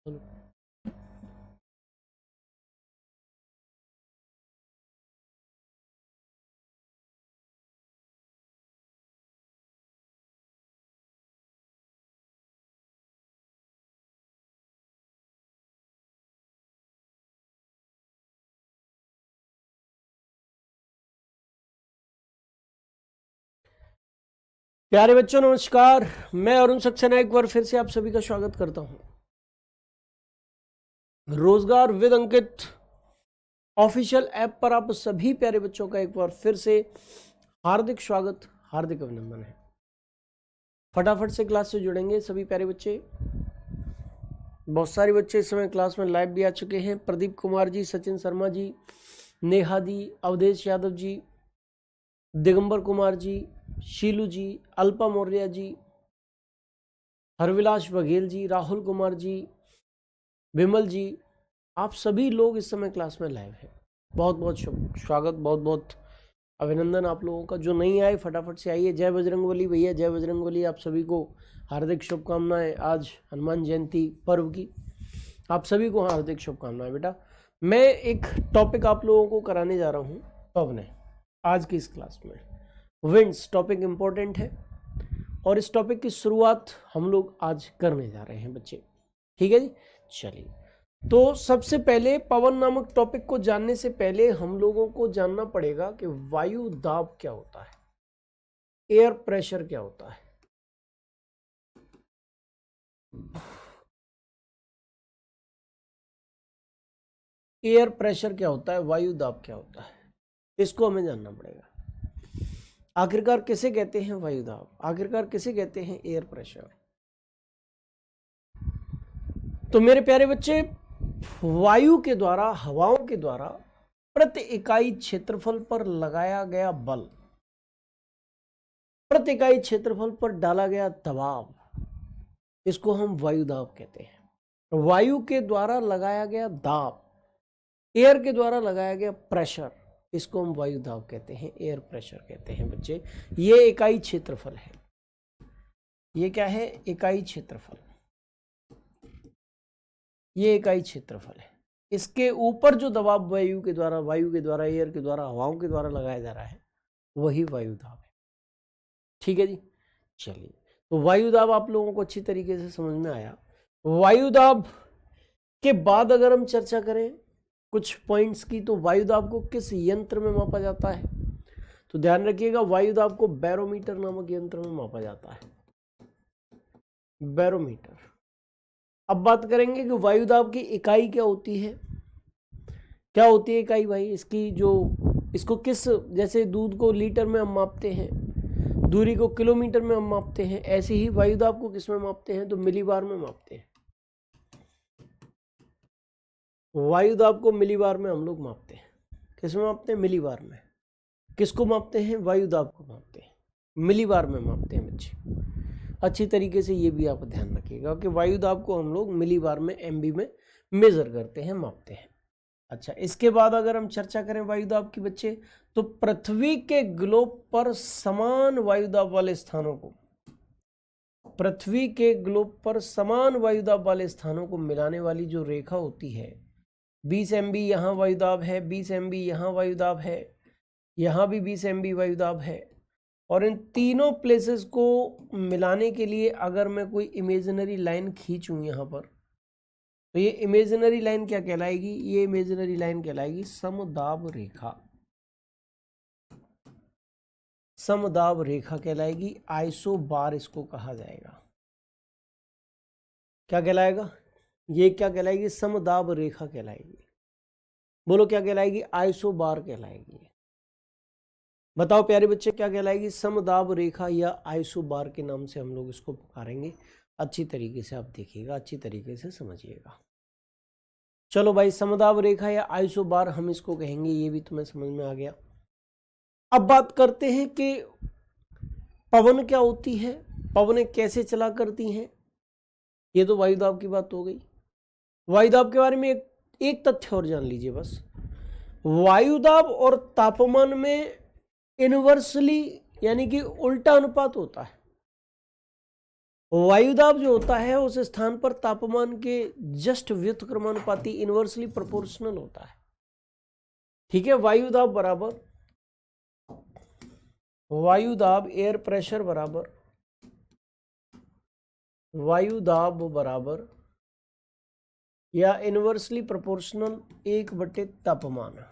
प्यारे बच्चों नमस्कार। मैं अरुण सक्सेना एक बार फिर से आप सभी का स्वागत करता हूं रोजगार विद अंकित ऑफिशियल ऐप पर। आप सभी प्यारे बच्चों का एक बार फिर से हार्दिक स्वागत, हार्दिक अभिनंदन है। फटाफट से क्लास से जुड़ेंगे सभी प्यारे बच्चे। बहुत सारे बच्चे इस समय क्लास में लाइव भी आ चुके हैं। प्रदीप कुमार जी, सचिन शर्मा जी, नेहा दी, अवधेश यादव जी, दिगंबर कुमार जी, शीलू जी, अल्पा मौर्य जी, हरविलास बघेल जी, राहुल कुमार जी, विमल जी, आप सभी लोग इस समय क्लास में लाइव हैं। बहुत बहुत स्वागत, बहुत बहुत अभिनंदन आप लोगों का। जो नहीं आए फटाफट से आइए। जय बजरंगबली भैया, जय बजरंगबली। आप सभी को हार्दिक शुभकामनाएं। आज हनुमान जयंती पर्व की आप सभी को हार्दिक शुभकामनाएं। बेटा मैं एक टॉपिक आप लोगों को कराने जा रहा हूं पवन है आज की इस क्लास में। विंड्स टॉपिक इंपॉर्टेंट है और इस टॉपिक की शुरुआत हम लोग आज करने जा रहे हैं बच्चे। ठीक है जी, चलिए। तो सबसे पहले पवन नामक टॉपिक को जानने से पहले हम लोगों को जानना पड़ेगा कि वायु दाब क्या होता है, एयर प्रेशर क्या होता है। एयर प्रेशर क्या होता है, वायु दाब क्या होता है, इसको हमें जानना पड़ेगा। आखिरकार किसे कहते हैं वायु दाब, आखिरकार किसे कहते हैं एयर प्रेशर। तो मेरे प्यारे बच्चे, वायु के द्वारा, हवाओं के द्वारा प्रति इकाई क्षेत्रफल पर लगाया गया बल, प्रति इकाई क्षेत्रफल पर डाला गया दबाव, इसको हम वायु दाब कहते हैं। वायु के द्वारा लगाया गया दाब, एयर के द्वारा लगाया गया प्रेशर, इसको हम वायु दाब कहते हैं, एयर प्रेशर कहते हैं बच्चे। ये इकाई क्षेत्रफल है। ये क्या है, इकाई क्षेत्रफल। ये इकाई क्षेत्रफल है। इसके ऊपर जो दबाव वायु के द्वारा, एयर के द्वारा, हवाओं के द्वारा लगाया जा रहा है, वही वायु दाब है। ठीक है जी, चलिए। तो वायु दाब आप लोगों को अच्छी तरीके से समझ में आया। वायु दाब के बाद अगर हम चर्चा करें कुछ पॉइंट्स की, तो वायु दाब को किस यंत्र में मापा जाता है, तो ध्यान रखिएगा वायु दाब को बैरोमीटर नामक यंत्र में मापा जाता है, बैरोमीटर। अब बात करेंगे कि वायु दाब की इकाई क्या होती है। क्या होती है इकाई भाई इसकी, जो इसको किस, जैसे दूध को लीटर में हम मापते हैं, दूरी को किलोमीटर में हम मापते हैं, ऐसे ही वायु दाब को किस में मापते हैं, तो मिलीबार में मापते हैं। वायु दाब को मिलीबार में हम लोग मापते हैं। किस में मापते हैं, मिलीबार में। किसको मापते हैं, वायु दाब को मापते हैं, मिलीबार में मापते हैं बच्चे। अच्छी तरीके से ये भी आप ध्यान रखिएगा कि वायु दाब को हम लोग मिलीबार में, एमबी में मेजर करते हैं, मापते हैं। अच्छा, इसके बाद अगर हम चर्चा करें वायु दाब की बच्चे, तो पृथ्वी के ग्लोब पर समान वायु दाब वाले स्थानों को, पृथ्वी के ग्लोब पर समान वायु दाब वाले स्थानों को मिलाने वाली जो रेखा होती है, 20 MB यहाँ वायु दाब है, 20 MB यहाँ वायु दाब है, यहाँ भी 20 MB वायु दाब है। और इन तीनों प्लेसेस को मिलाने के लिए अगर मैं कोई इमेजिनरी लाइन खींचूं यहाँ पर, तो ये इमेजिनरी लाइन क्या कहलाएगी, ये इमेजिनरी लाइन कहलाएगी समदाब रेखा। समदाब रेखा कहलाएगी, आइसो बार इसको कहा जाएगा। क्या कहलाएगा, ये क्या कहलाएगी, समदाब रेखा कहलाएगी। बोलो क्या कहलाएगी, आइसो बार कहलाएगी। बताओ प्यारे बच्चे क्या कहलाएगी, समदाब रेखा या आइसो बार के नाम से हम लोग इसको पुकारेंगे। अच्छी तरीके से आप देखिएगा, अच्छी तरीके से समझिएगा। चलो भाई, समदाब रेखा या आइसो बार हम इसको कहेंगे, ये भी तुम्हें समझ में आ गया। अब बात करते हैं कि पवन क्या होती है, पवनें कैसे चला करती हैं। ये तो वायुदाब की बात हो गई। वायुदाब के बारे में एक तथ्य और जान लीजिए बस। वायुदाब और तापमान में इनवर्सली यानी कि उल्टा अनुपात होता है। वायुदाब जो होता है उस स्थान पर तापमान के जस्ट व्युत्क्रमानुपाती इनवर्सली प्रोपोर्शनल होता है। ठीक है, वायुदाब एयर प्रेशर बराबर वायुदाब बराबर या इनवर्सली प्रोपोर्शनल 1/तापमान,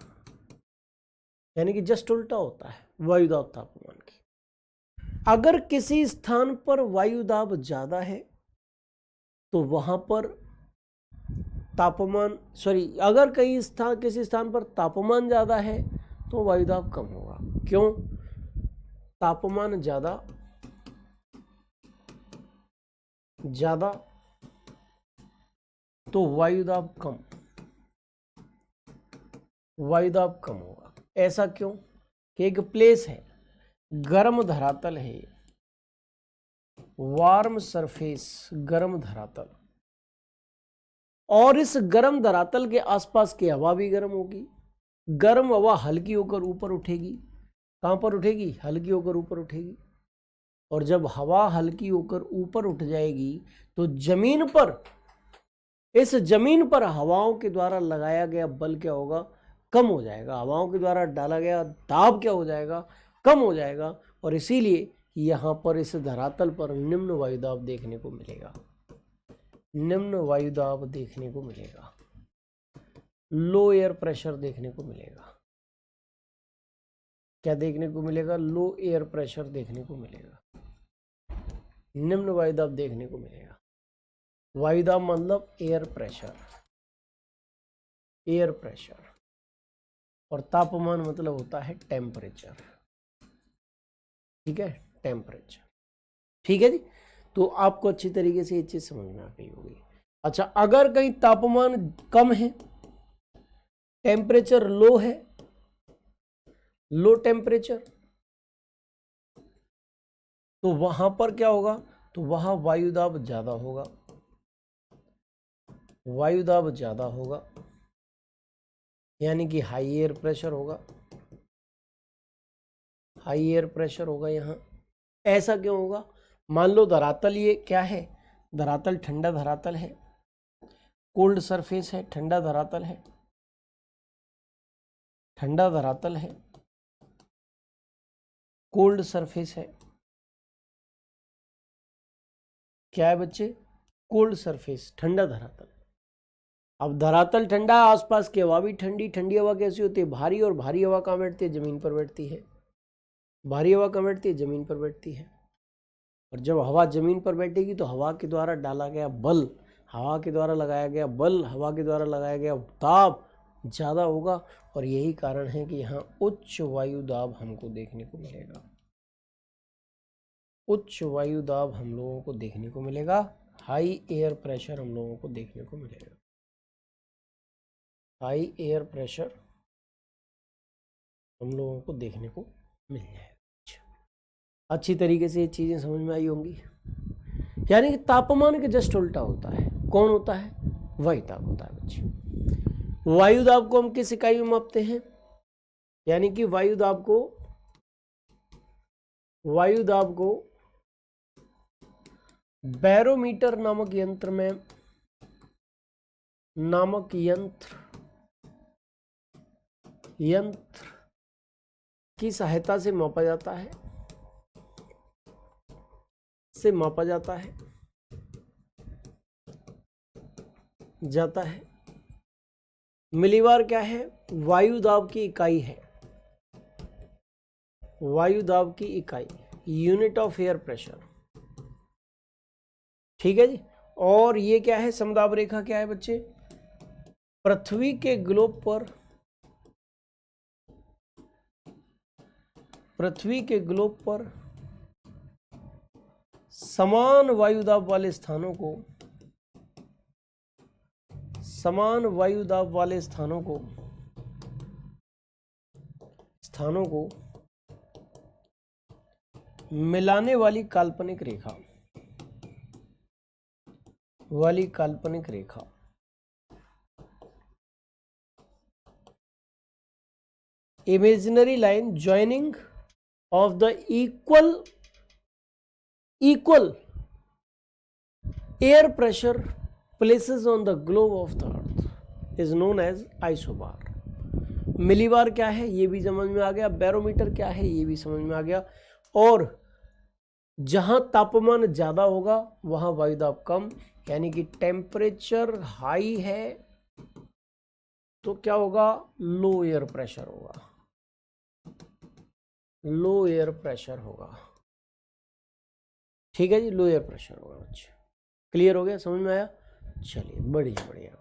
यानी कि जस्ट उल्टा होता है वायुदाब तापमान की। अगर किसी स्थान पर वायुदाब ज्यादा है तो वहां पर तापमान अगर किसी स्थान पर तापमान ज्यादा है तो वायुदाब कम होगा। क्यों? तापमान ज्यादा तो वायुदाब कम होगा। ऐसा क्यों? कि एक प्लेस है, गर्म धरातल है, वार्म सरफेस, गर्म धरातल, और इस गर्म धरातल के आसपास की हवा भी गर्म होगी। गर्म हवा हल्की होकर ऊपर उठेगी। कहां पर उठेगी? हल्की होकर ऊपर उठेगी। और जब हवा हल्की होकर ऊपर उठ जाएगी तो इस जमीन पर हवाओं के द्वारा लगाया गया बल क्या होगा? कम हो जाएगा। हवाओं के द्वारा डाला गया दाब क्या हो जाएगा? कम हो जाएगा। और इसीलिए यहां पर इस धरातल पर निम्न वायुदाब देखने को मिलेगा। लो एयर प्रेशर देखने को मिलेगा। क्या देखने को मिलेगा? लो एयर प्रेशर देखने को मिलेगा। निम्न वायुदाब देखने को मिलेगा। वायुदाब मतलब एयर प्रेशर, और तापमान मतलब होता है टेम्परेचर। ठीक है, टेम्परेचर। ठीक है जी। तो आपको अच्छी तरीके से ये चीज समझ में आ गई होगी। अच्छा, अगर कहीं तापमान कम है, टेम्परेचर लो है, लो टेम्परेचर, तो वहां पर क्या होगा? तो वहां वायुदाब ज्यादा होगा, यानी कि हाई एयर प्रेशर होगा यहां। ऐसा क्यों होगा? मान लो धरातल ये क्या है? धरातल ठंडा धरातल है, कोल्ड सरफेस है, ठंडा धरातल है, कोल्ड सरफेस है। क्या है बच्चे? कोल्ड सरफेस, ठंडा धरातल। अब धरातल ठंडा, आसपास की हवा भी ठंडी। ठंडी हवा कैसी होती है? भारी। और भारी हवा कहाँ बैठती है? जमीन पर बैठती है। भारी हवा कहाँ बैठती है? जमीन पर बैठती है। और जब हवा जमीन पर बैठेगी तो हवा के द्वारा डाला गया बल, हवा के द्वारा लगाया गया बल, हवा के द्वारा लगाया गया दाब ज़्यादा होगा। और यही कारण है कि यहाँ उच्च वायु दाब हमको देखने को मिलेगा। उच्च वायु दाब हम लोगों को देखने को मिलेगा। हाई एयर प्रेशर हम लोगों को देखने को मिलेगा। हाई एयर प्रेशर हम लोगों को देखने को मिल जाएगा। अच्छी तरीके से ये चीज़ें समझ में आई होंगी। यानी कि तापमान के जस्ट उल्टा होता है। कौन होता है? वायुदाब होता है बच्चे। वायुदाब को हम किस इकाई में मापते हैं? यानी कि वायुदाब को बैरोमीटर नामक यंत्र की सहायता से मापा जाता है। मिलीबार क्या है? वायुदाब की इकाई है। वायुदाब की इकाई, यूनिट ऑफ एयर प्रेशर। ठीक है जी। और ये क्या है? समदाब रेखा क्या है बच्चे? पृथ्वी के ग्लोब पर समान वायुदाब वाले स्थानों को मिलाने वाली काल्पनिक रेखा imaginary line joining of the equal air pressure places on the globe of the earth is known as isobar. Millibar क्या है ये भी समझ में आ गया, बैरोमीटर क्या है ये भी समझ में आ गया। और जहां तापमान ज्यादा होगा वहां वायुदाब कम, यानी कि टेम्परेचर हाई है तो क्या होगा, लो एयर प्रेशर होगा, लो एयर प्रेशर होगा। ठीक है जी, लो एयर प्रेशर होगा। अच्छा क्लियर हो गया, समझ में आया? चलिए बढ़िया बढ़िया।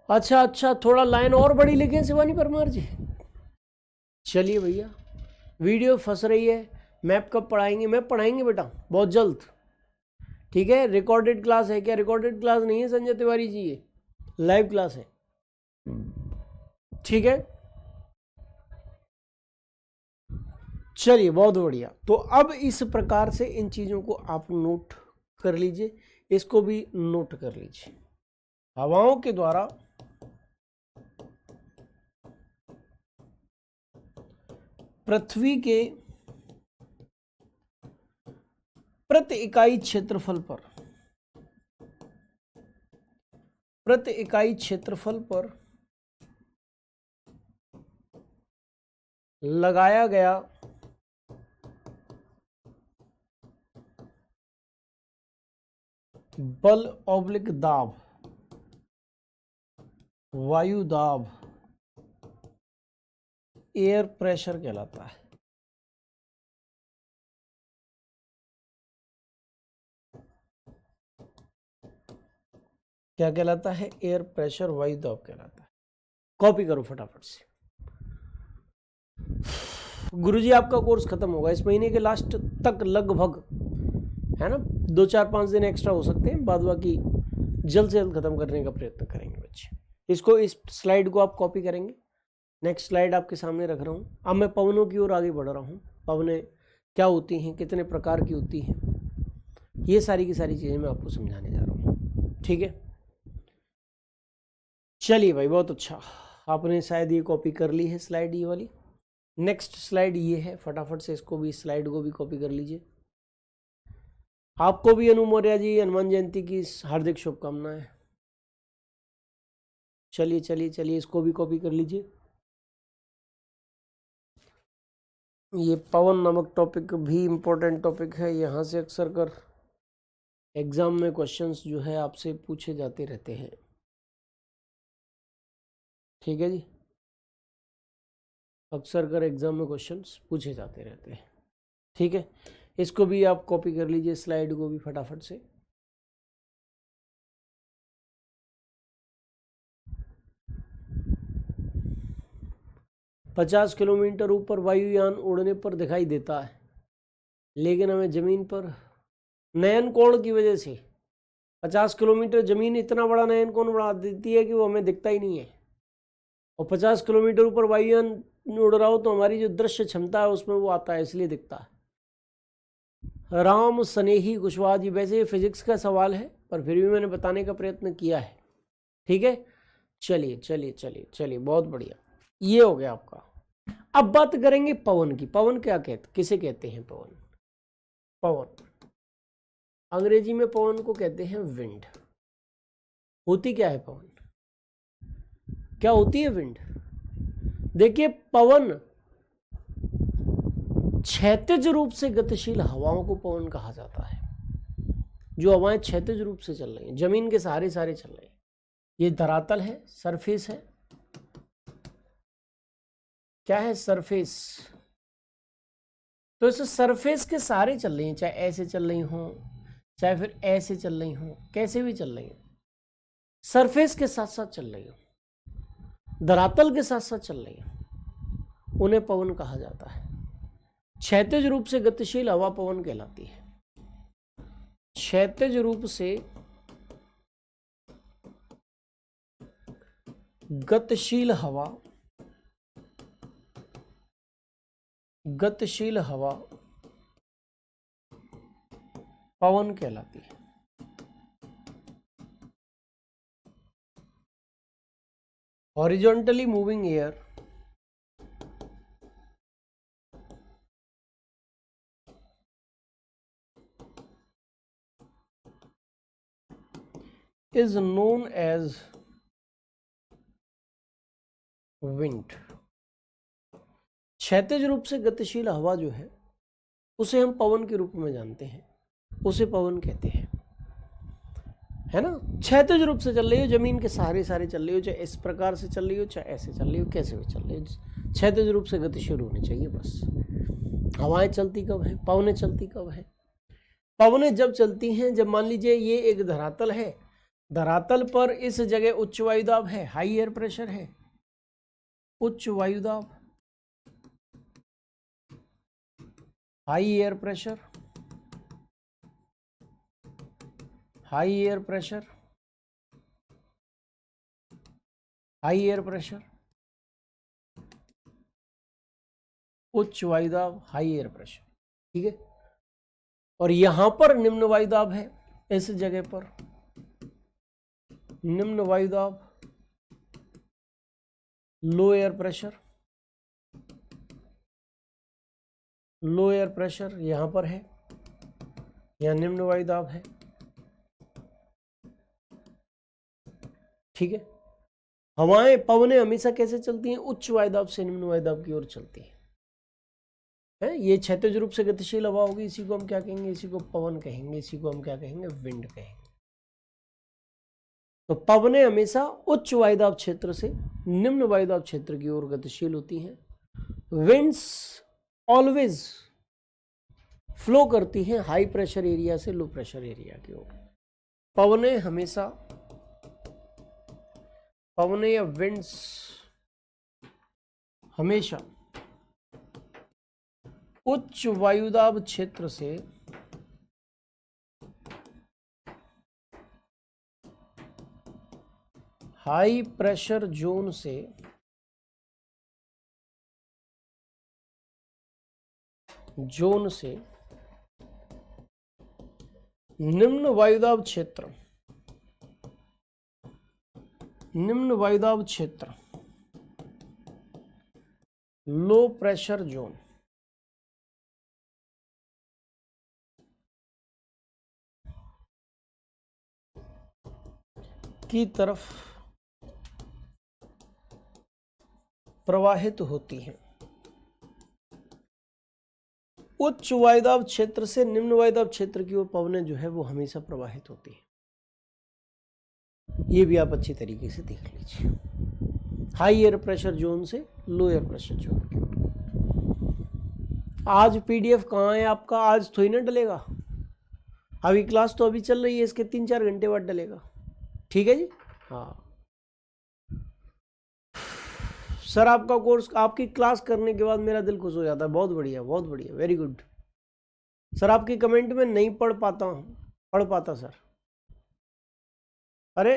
अच्छा, थोड़ा लाइन और बड़ी लिखे शिवानी परमार जी। चलिए भैया, वीडियो फंस रही है। मैप कब पढ़ाएंगे? मैप पढ़ाएंगे बेटा बहुत जल्द। ठीक है, रिकॉर्डेड क्लास है क्या? रिकॉर्डेड क्लास नहीं है संजय तिवारी जी, ये लाइव क्लास है। ठीक है, चलिए बहुत बढ़िया। तो अब इस प्रकार से इन चीजों को आप नोट कर लीजिए, इसको भी नोट कर लीजिए। हवाओं के द्वारा पृथ्वी के प्रति इकाई क्षेत्रफल पर, प्रति इकाई क्षेत्रफल पर लगाया गया बल ऑब्लिक दाब, वायु दाब, एयर प्रेशर कहलाता है। क्या कहलाता है? एयर प्रेशर, वायु दाब कहलाता है। कॉपी करो फटाफट से। गुरुजी आपका कोर्स खत्म होगा इस महीने के लास्ट तक लगभग, है ना? 2-4-5 दिन एक्स्ट्रा हो सकते हैं, बाद बाकी जल्द से जल्द खत्म करने का प्रयत्न करेंगे बच्चे। इसको, इस स्लाइड को आप कॉपी करेंगे। नेक्स्ट स्लाइड आपके सामने रख रहा हूँ। अब मैं पवनों की ओर आगे बढ़ रहा हूँ। पवनें क्या होती हैं, कितने प्रकार की होती हैं, ये सारी की सारी चीज़ें मैं आपको समझाने जा रहा हूँ। ठीक है, चलिए भाई बहुत अच्छा, आपने शायद ये कॉपी कर ली है स्लाइड ये वाली। नेक्स्ट स्लाइड ये है, फटाफट से इसको भी, स्लाइड को भी कॉपी कर लीजिए। आपको भी अनु मौर्य जी हनुमान जयंती की हार्दिक शुभकामनाएं। चलिए चलिए चलिए, इसको भी कॉपी कर लीजिए। ये पवन नामक टॉपिक भी इम्पोर्टेंट टॉपिक है, यहाँ से अक्सर कर एग्जाम में क्वेश्चंस जो है आपसे पूछे जाते रहते हैं। ठीक है जी, अक्सर कर एग्जाम में क्वेश्चंस पूछे जाते रहते हैं। ठीक है, इसको भी आप कॉपी कर लीजिए, स्लाइड को भी फटाफट से। पचास किलोमीटर ऊपर वायुयान उड़ने पर दिखाई देता है, लेकिन हमें जमीन पर नयन कोण की वजह से 50 किलोमीटर जमीन इतना बड़ा नयन कोण बढ़ा देती है कि वो हमें दिखता ही नहीं है। और 50 किलोमीटर ऊपर वायुयान उड़ रहा हो तो हमारी जो दृश्य क्षमता है उसमें वो आता है, इसलिए दिखता है। राम स्नेही कुशवाहा जी, वैसे ये फिजिक्स का सवाल है पर फिर भी मैंने बताने का प्रयत्न किया है। ठीक है, चलिए चलिए चलिए चलिए, बहुत बढ़िया, ये हो गया आपका। अब बात करेंगे पवन की। पवन क्या कहते, किसे कहते हैं पवन? पवन अंग्रेजी में पवन को कहते हैं विंड। होती क्या है पवन, क्या होती है विंड? देखिए, पवन क्षैतिज रूप से गतिशील हवाओं को पवन कहा जाता है। जो हवाएं क्षैतिज रूप से चल रही हैं, जमीन के सहारे सहारे चल रही हैं। ये धरातल है, सरफेस है। क्या है? सरफेस। तो इस सरफेस के सहारे चल रही हैं, चाहे ऐसे चल रही हों, चाहे फिर ऐसे चल रही हों, कैसे भी चल रही हों, सरफेस के साथ साथ चल रही हो, धरातल के साथ साथ चल रही हो, उन्हें पवन कहा जाता है। क्षैतिज रूप से गतिशील हवा पवन कहलाती है। क्षैतिज रूप से गतिशील हवा, गतिशील हवा पवन कहलाती है। Horizontally moving air is known as wind. क्षैतिज रूप से गतिशील हवा जो है उसे हम पवन के रूप में जानते हैं, उसे पवन कहते हैं, है ना। क्षैतिज रूप से चल रही हो, जमीन के सहारे सारे चल रही हो, चाहे इस प्रकार से चल रही हो चाहे ऐसे चल रही हो, कैसे भी चल रही हो, क्षैतिज रूप से गतिशील होनी चाहिए बस। हवाएं चलती कब है, पवनें चलती कब है? पवनें जब चलती हैं जब मान लीजिए ये एक धरातल है, धरातल पर इस जगह उच्च वायुदाब है, हाई एयर प्रेशर है, उच्च वायुदाब, high air pressure, high air pressure, high air pressure, उच्च वायुदाब, हाई एयर प्रेशर, ठीक है। और यहां पर निम्न वायुदाब है, इस जगह पर निम्न वायुदाब, लो एयर प्रेशर, लो एयर प्रेशर यहां पर है, यहां निम्न वायुदाब है, ठीक है। हवाएं पवनें हमेशा कैसे चलती हैं? उच्च वायुदाब से निम्न वायुदाब की ओर चलती हैं, है। ये क्षैतिज रूप से गतिशील हवा होगी, इसी को हम क्या कहेंगे? इसी को पवन कहेंगे, इसी को हम क्या कहेंगे? विंड कहेंगे। तो पवनें हमेशा उच्च वायुदाब क्षेत्र से निम्न वायुदाब क्षेत्र की ओर गतिशील होती हैं। विंड्स ऑलवेज फ्लो करती हैं हाई प्रेशर एरिया से लो प्रेशर एरिया की ओर। पवनें हमेशा, पवनें या विंड्स हमेशा उच्च वायुदाब क्षेत्र से हाई प्रेशर जोन से निम्न वायुदाब क्षेत्र, निम्न वायुदाब क्षेत्र, लो प्रेशर जोन की तरफ प्रवाहित होती हैं। उच्च वायुदाब क्षेत्र से निम्न वायुदाब क्षेत्र की ओर पवनें जो है वो हमेशा प्रवाहित होती हैं। ये भी आप अच्छी तरीके से देख लीजिए। हाई एयर प्रेशर जोन से लो एयर प्रेशर जोन की ओर। आज पीडीएफ कहाँ है आपका? आज थोड़ी ना डलेगा, अभी क्लास तो अभी चल रही है, इसके 3-4 घंटे बाद डलेगा, ठीक है जी। हाँ सर, आपका कोर्स, आपकी क्लास करने के बाद मेरा दिल खुश हो जाता है। बहुत बढ़िया, बहुत बढ़िया, वेरी गुड सर। आपकी कमेंट में नहीं पढ़ पाता सर। अरे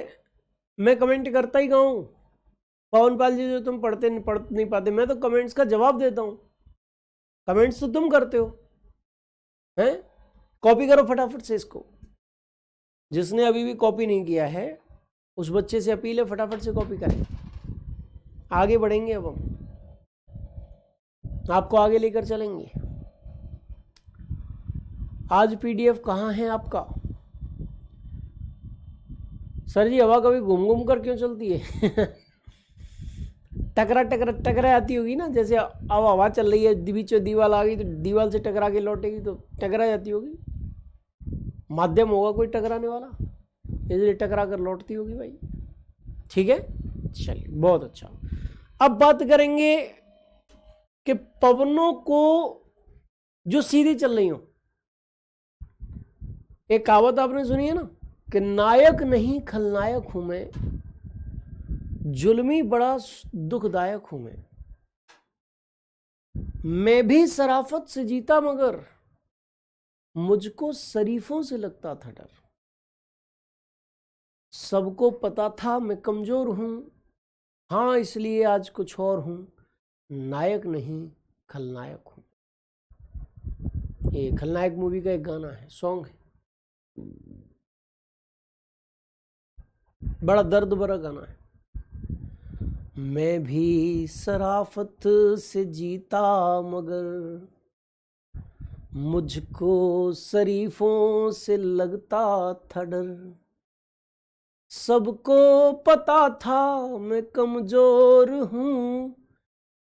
मैं कमेंट करता ही कहाँ हूँ पवनपाल जी? जो तुम पढ़ नहीं पाते, मैं तो कमेंट्स का जवाब देता हूँ, कमेंट्स तो तुम करते हो, हैं? कॉपी करो फटाफट से इसको। जिसने अभी भी कॉपी नहीं किया है उस बच्चे से अपील है फटाफट से कॉपी करें। आगे बढ़ेंगे, अब हम आपको आगे लेकर चलेंगे। आज पीडीएफ कहाँ है आपका? सर जी हवा कभी घूम घूम कर क्यों चलती है? टकरा आती होगी ना, जैसे अब हवा चल रही है, बीच दीवार आ गई तो दीवार से टकरा के लौटेगी तो टकरा जाती होगी। माध्यम होगा कोई टकराने वाला, इसलिए टकरा कर लौटती होगी भाई, ठीक है। चलिए बहुत अच्छा। अब बात करेंगे कि पवनों को जो सीधी चल रही हो, एक कहावत आपने सुनी है ना कि नायक नहीं खलनायक हूं मैं, जुल्मी बड़ा दुखदायक हूं मैं भी शराफत से जीता मगर मुझको शरीफों से लगता था डर। सबको पता था मैं कमजोर हूं, हाँ इसलिए आज कुछ और हूं, नायक नहीं खलनायक हूं। ये खलनायक मूवी का एक गाना है, सॉन्ग है, बड़ा दर्द भरा गाना है। मैं भी शराफत से जीता मगर मुझको शरीफों से लगता था डर। सबको पता था मैं कमजोर हूँ,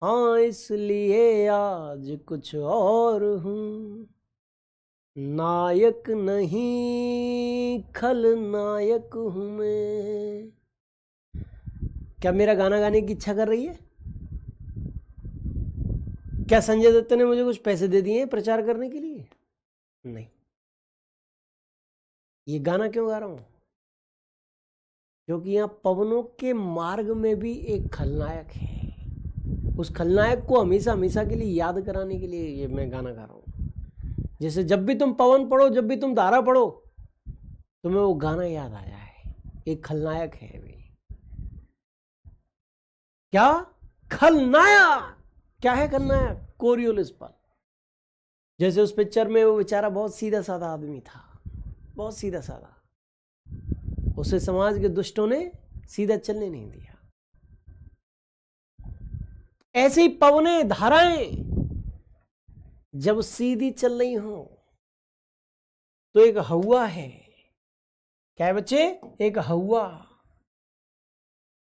हाँ इसलिए आज कुछ और हूँ। नायक नहीं खलनायक हूँ मैं। क्या मेरा गाना गाने की इच्छा कर रही है? क्या संजय दत्त ने मुझे कुछ पैसे दे दिए प्रचार करने के लिए? नहीं। ये गाना क्यों गा रहा हूं? क्योंकि यहाँ पवनों के मार्ग में भी एक खलनायक है। उस खलनायक को हमेशा हमेशा के लिए याद कराने के लिए ये मैं गाना गा रहा हूँ। जैसे जब भी तुम पवन पढ़ो, जब भी तुम धारा पढ़ो, तुम्हें वो गाना याद आया है। एक खलनायक है वे। क्या खलनायक? क्या है खलनायक? कोरियोलिस पल। जैसे उस पिक्चर में वो बेचारा बहुत सीधा साधा आदमी था, बहुत सीधा साधा। उसे समाज के दुष्टों ने सीधा चलने नहीं दिया। ऐसे ही पवने धाराएं जब सीधी चल रही हो तो एक हवा है। क्या है बच्चे? एक हवा।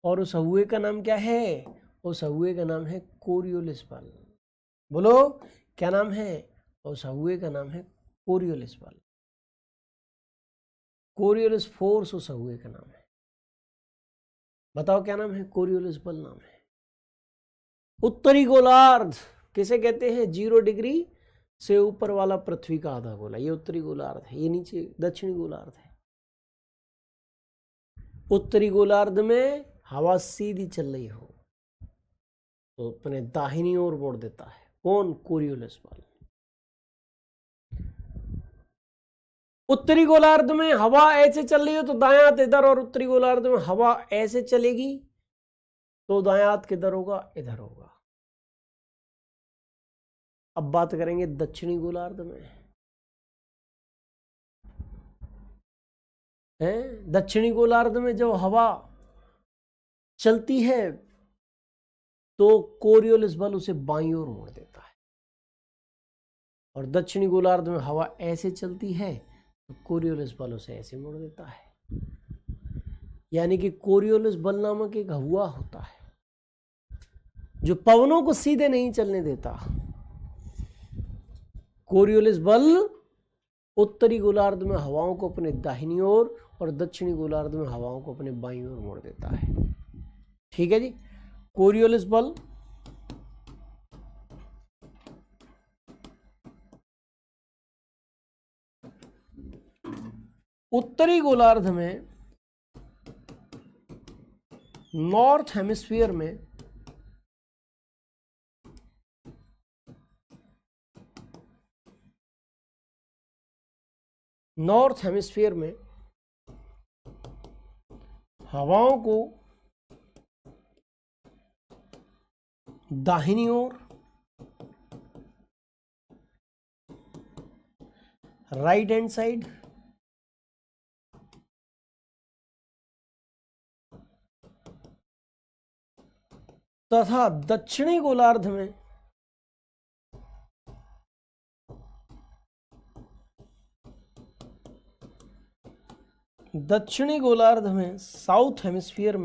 और उस हवे का नाम क्या है? उस हवे का नाम है कोरियोलिस पल। बोलो क्या नाम है? उस हवे का नाम है कोरियोलिस पल। कोरियोलिस फोर्स उस हवे का नाम है। बताओ क्या नाम है? कोरियोलिस पल नाम है। उत्तरी गोलार्ध किसे कहते हैं? 0 डिग्री से ऊपर वाला पृथ्वी का आधा गोला, ये उत्तरी गोलार्ध है। ये नीचे दक्षिणी गोलार्ध है। उत्तरी गोलार्ध में हवा सीधी चल रही हो तो अपने दाहिनी ओर मोड़ देता है। कौन? कोरियोलिस पल। उत्तरी गोलार्ध में हवा ऐसे चल रही हो तो दायां हाथ इधर, और उत्तरी गोलार्ध में हवा ऐसे चलेगी तो दायां हाथ किधर होगा? इधर होगा। अब बात करेंगे दक्षिणी गोलार्ध में। है दक्षिणी गोलार्ध में जब हवा चलती है तो कोरियोलिस बल उसे बाईं ओर मोड़ देता है। और दक्षिणी गोलार्ध में हवा ऐसे चलती है तो कोरियोलिस बल उसे ऐसे मोड़ देता है। यानी कि कोरियोलिस बल नामक एक हवा होता है जो पवनों को सीधे नहीं चलने देता। कोरियोलिस बल उत्तरी गोलार्ध में हवाओं को अपने दाहिनी ओर और दक्षिणी गोलार्ध में हवाओं को अपने बाईं ओर मोड़ देता है। ठीक है जी। कोरियोलिस बल उत्तरी गोलार्ध में नॉर्थ हेमिस्फीयर में हवाओं को दाहिनी ओर, राइट हैंड साइड, तथा दक्षिणी गोलार्ध में साउथ हेमिस्फीयर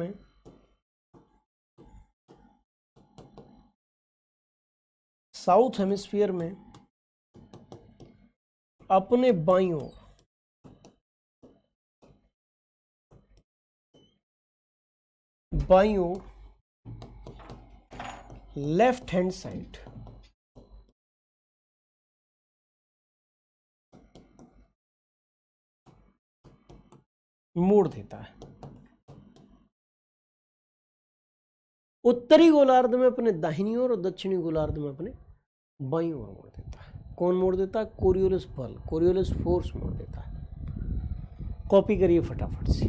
में अपने बाईं ओर लेफ्ट हैंड साइड मोड़ देता है। उत्तरी गोलार्ध में अपने दाहिनी ओर और दक्षिणी गोलार्ध में अपने बाईं ओर मोड़ देता है। कौन मोड़ देता है? कोरियोलिस बल, कोरियोलिस फोर्स मोड़ देता है। कॉपी करिए फटाफट से।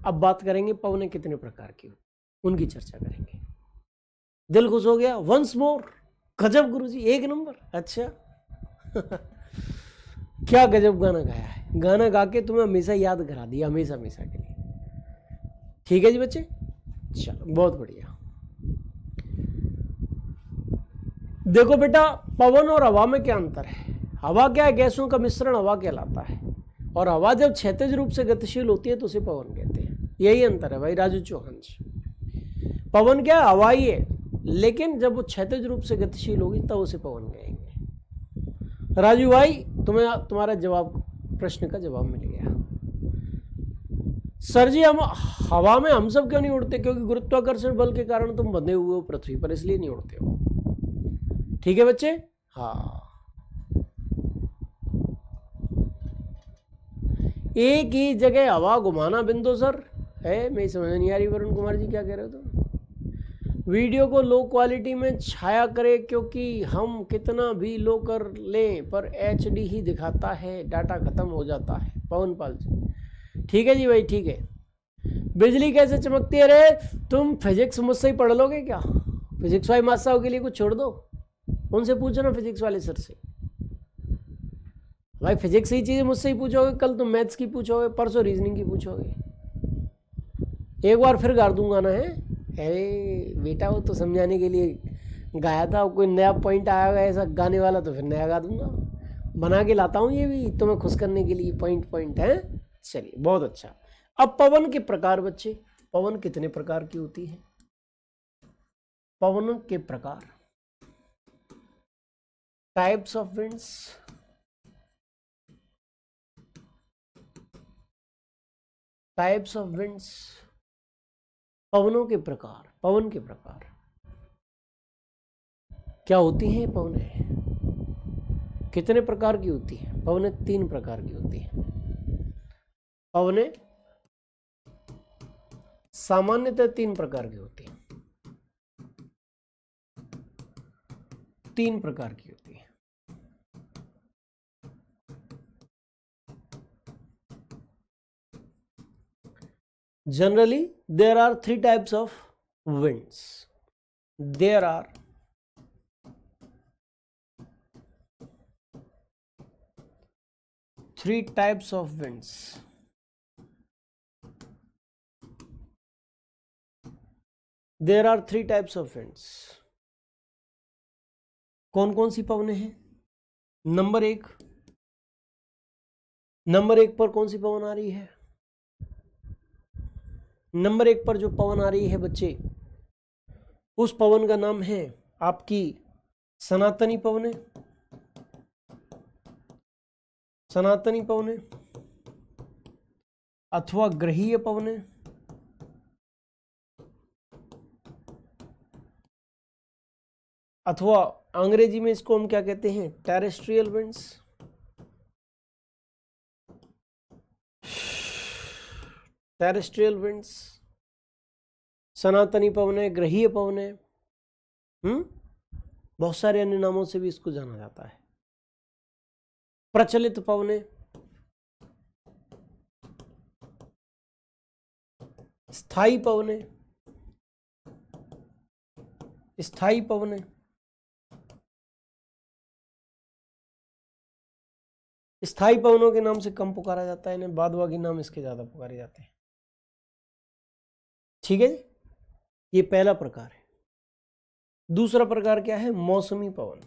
अब बात करेंगे पवनें कितने प्रकार की, उनकी चर्चा करेंगे। दिल खुश हो गया? Once more. गजब गुरुजी, एक नंबर। अच्छा क्या गजब गाना गाया है। गाना गा के तुम्हें हमेशा याद करा दिया, हमेशा हमेशा के लिए। ठीक है जी बच्चे, चलो बहुत बढ़िया। देखो बेटा, पवन और हवा में क्या अंतर है? हवा क्या है? गैसों का मिश्रण हवा कहलाता है। और हवा जब क्षैतिज रूप से गतिशील होती है तो उसे पवन कहते हैं। यही अंतर है भाई राजू चौहान जी। पवन क्या है? हवा ही है, लेकिन जब वो क्षैतिज रूप से गतिशील होगी तब उसे पवन कहेंगे। राजू भाई तुम्हें तुम्हारा जवाब, प्रश्न का जवाब मिल गया। सर जी हम हवा में हम सब क्यों नहीं उड़ते? क्योंकि गुरुत्वाकर्षण बल के कारण तुम बंधे हुए हो पृथ्वी पर, इसलिए नहीं उड़ते हो। ठीक है बच्चे? हाँ, एक ही जगह हवा घुमाना बिंदु सर है, मेरी समझ नहीं आ रही। वरुण कुमार जी क्या कह रहे हो तुम? वीडियो को लो क्वालिटी में छाया करें, क्योंकि हम कितना भी लो कर लें पर HD ही दिखाता है, डाटा खत्म हो जाता है। पवन पाल जी ठीक है जी भाई, ठीक है। बिजली कैसे चमकती है? रे तुम फिजिक्स मुझसे ही पढ़ लोगे क्या? फिजिक्स वाले मास्टर साहब के लिए कुछ छोड़ दो, उनसे पूछो ना, फिजिक्स वाले सर से। भाई फिजिक्स ही चीज़ें मुझसे ही पूछोगे, कल तुम मैथ्स की पूछोगे, परसों रीजनिंग की पूछोगे, एक बार फिर गाड़ दूंगा ना। है अरे बेटा वो तो समझाने के लिए गाया था, कोई नया पॉइंट आया ऐसा गाने वाला तो फिर नया गा दूंगा। बना के लाता हूँ ये भी तुम्हें खुश करने के लिए, पॉइंट है। चलिए बहुत अच्छा। अब पवन के प्रकार बच्चे, पवन कितने प्रकार की होती है? पवन के प्रकार, types of winds, types of winds, पवनों के प्रकार। पवन के प्रकार क्या होती हैं? पवनें कितने प्रकार की होती है? पवनें 3 प्रकार की होती है। पवनें सामान्यतः 3 प्रकार की होती है, 3 प्रकार की होती है। Generally there are 3 types of winds. There are 3 types of winds. There are 3 types of winds. कौन कौन सी पवनें हैं? नंबर 1 पर कौन सी पवन आ रही है? नंबर 1 पर जो पवन आ रही है बच्चे, उस पवन का नाम है आपकी सनातनी पवनें। सनातनी पवनें अथवा ग्रहीय पवनें, अथवा अंग्रेजी में इसको हम क्या कहते हैं? Terrestrial winds. टेरेस्ट्रियल विंड्स, सनातनी पवनें, ग्रहीय पवनें, बहुत सारे अन्य नामों से भी इसको जाना जाता है। प्रचलित पवनें, स्थायी पवनें, स्थायी पवनें, स्थायी पवनों के नाम से कम पुकारा जाता है, इन्हें बादवागी नाम इसके ज्यादा पुकारे जाते हैं। ठीक है जी, ये पहला प्रकार है। दूसरा प्रकार क्या है? मौसमी पवन।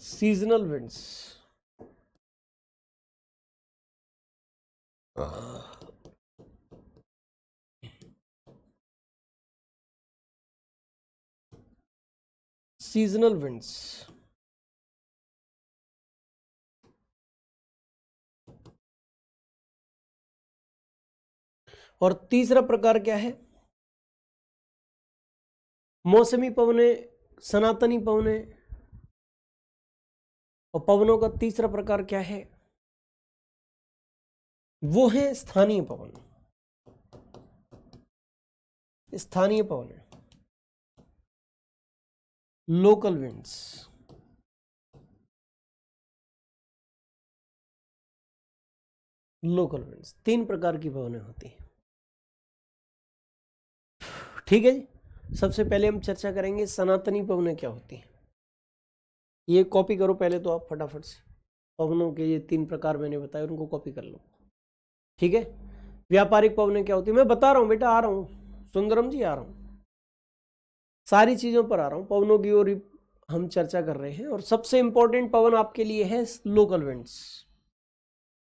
Seasonal winds. सीजनल विंड्स और तीसरा प्रकार क्या है? मौसमी पवनें, सनातनी पवनें, और पवनों का तीसरा प्रकार क्या है? वो है स्थानीय पवन। स्थानीय पवनें, लोकल विंड्स। लोकल विंड्स 3 प्रकार की पवनें होती हैं। ठीक है जी, सबसे पहले हम चर्चा करेंगे सनातनी पवनें क्या होती हैं। ये कॉपी करो पहले तो आप फटाफट से, पवनों के ये 3 प्रकार मैंने बताए उनको कॉपी कर लो। ठीक है, व्यापारिक पवनें क्या होती है? मैं बता रहा हूँ बेटा, आ रहा हूँ सुंदरम जी, आ रहा हूँ, सारी चीजों पर आ रहा हूँ, पवनों की ओर हम चर्चा कर रहे हैं। और सबसे इंपॉर्टेंट पवन आपके लिए है लोकल विंड्स।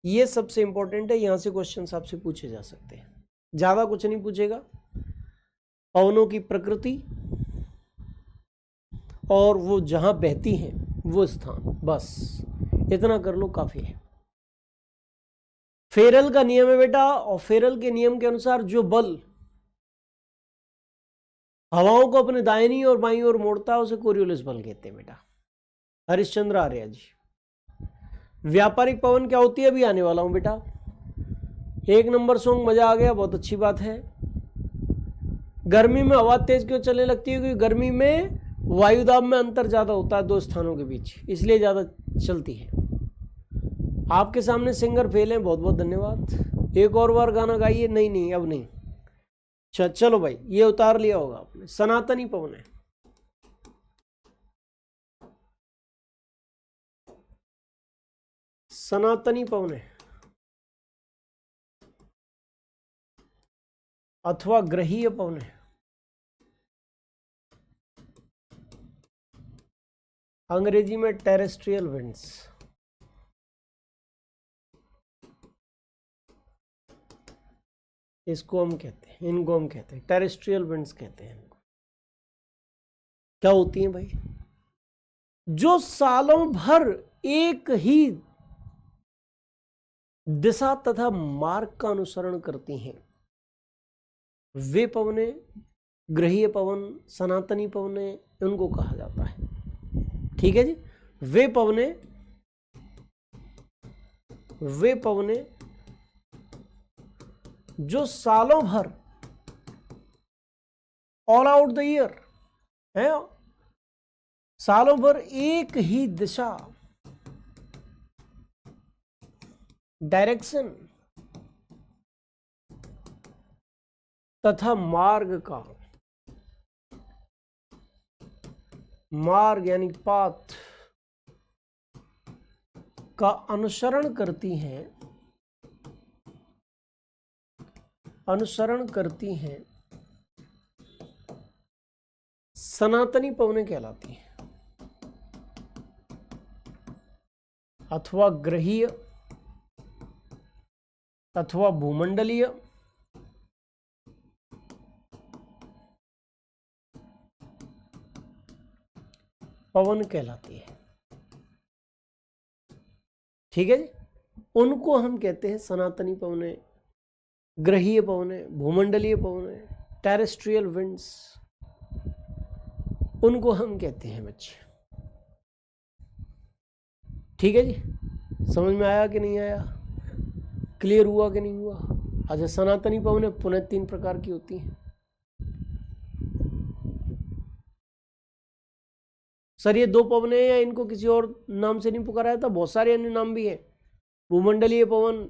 ये सबसे इंपॉर्टेंट है, यहां से क्वेश्चंस आपसे पूछे जा सकते हैं, ज्यादा कुछ नहीं पूछेगा। पवनों की प्रकृति और वो जहां बहती हैं वो स्थान, बस इतना कर लो काफी है। फेरल का नियम है बेटा, और फेरल के नियम के अनुसार जो बल हवाओं को अपने दाहिनी और बाईं ओर मोड़ता है उसे कोरियोलिस बल कहते हैं बेटा। हरिश्चंद्र आर्य जी। व्यापारिक पवन क्या होती है अभी आने वाला हूं बेटा। 1 नंबर सॉन्ग, मजा आ गया, बहुत अच्छी बात है। गर्मी में हवा तेज क्यों चलने लगती है? क्योंकि गर्मी में वायुदाब में अंतर ज्यादा होता है दो स्थानों के बीच, इसलिए ज्यादा चलती है। आपके सामने सिंगर फेल हैं, बहुत बहुत धन्यवाद। एक और बार गाना गाइए। नहीं नहीं अब नहीं। चलो भाई, ये उतार लिया होगा आपने। सनातनी पवन है, सनातनी पवन है अथवा ग्रहीय पवन है। अंग्रेजी में टेरेस्ट्रियल विंड्स। इसको हम कहते हैं, इनको हम कहते हैं टेरेस्ट्रियल विंड्स कहते हैं इनको। क्या होती हैं भाई? जो सालों भर एक ही दिशा तथा मार्ग का अनुसरण करती हैं वे पवने, ग्रहीय पवन, सनातनी पवने, उनको कहा जाता है। ठीक है जी। वे पवने जो सालों भर ऑल आउट द ईयर है, सालों भर एक ही दिशा, डायरेक्शन तथा मार्ग यानी पाथ का अनुसरण करती हैं सनातनी पवनें कहलाती हैं, अथवा ग्रहीय अथवा भूमंडलीय पवन कहलाती है। ठीक है जी। उनको हम कहते हैं सनातनी पवनें, ग्रहीय पवनें, भूमंडलीय पवनें, टेरेस्ट्रियल विंड्स, उनको हम कहते हैं बच्चे। ठीक है जी। समझ में आया कि नहीं आया? क्लियर हुआ कि नहीं हुआ? अच्छा, सनातनी पवनें पुनः 3 प्रकार की होती हैं। सर ये 2 पवनें या इनको किसी और नाम से नहीं पुकारा जाता? बहुत सारे अन्य नाम भी हैं। भूमंडलीय पवन,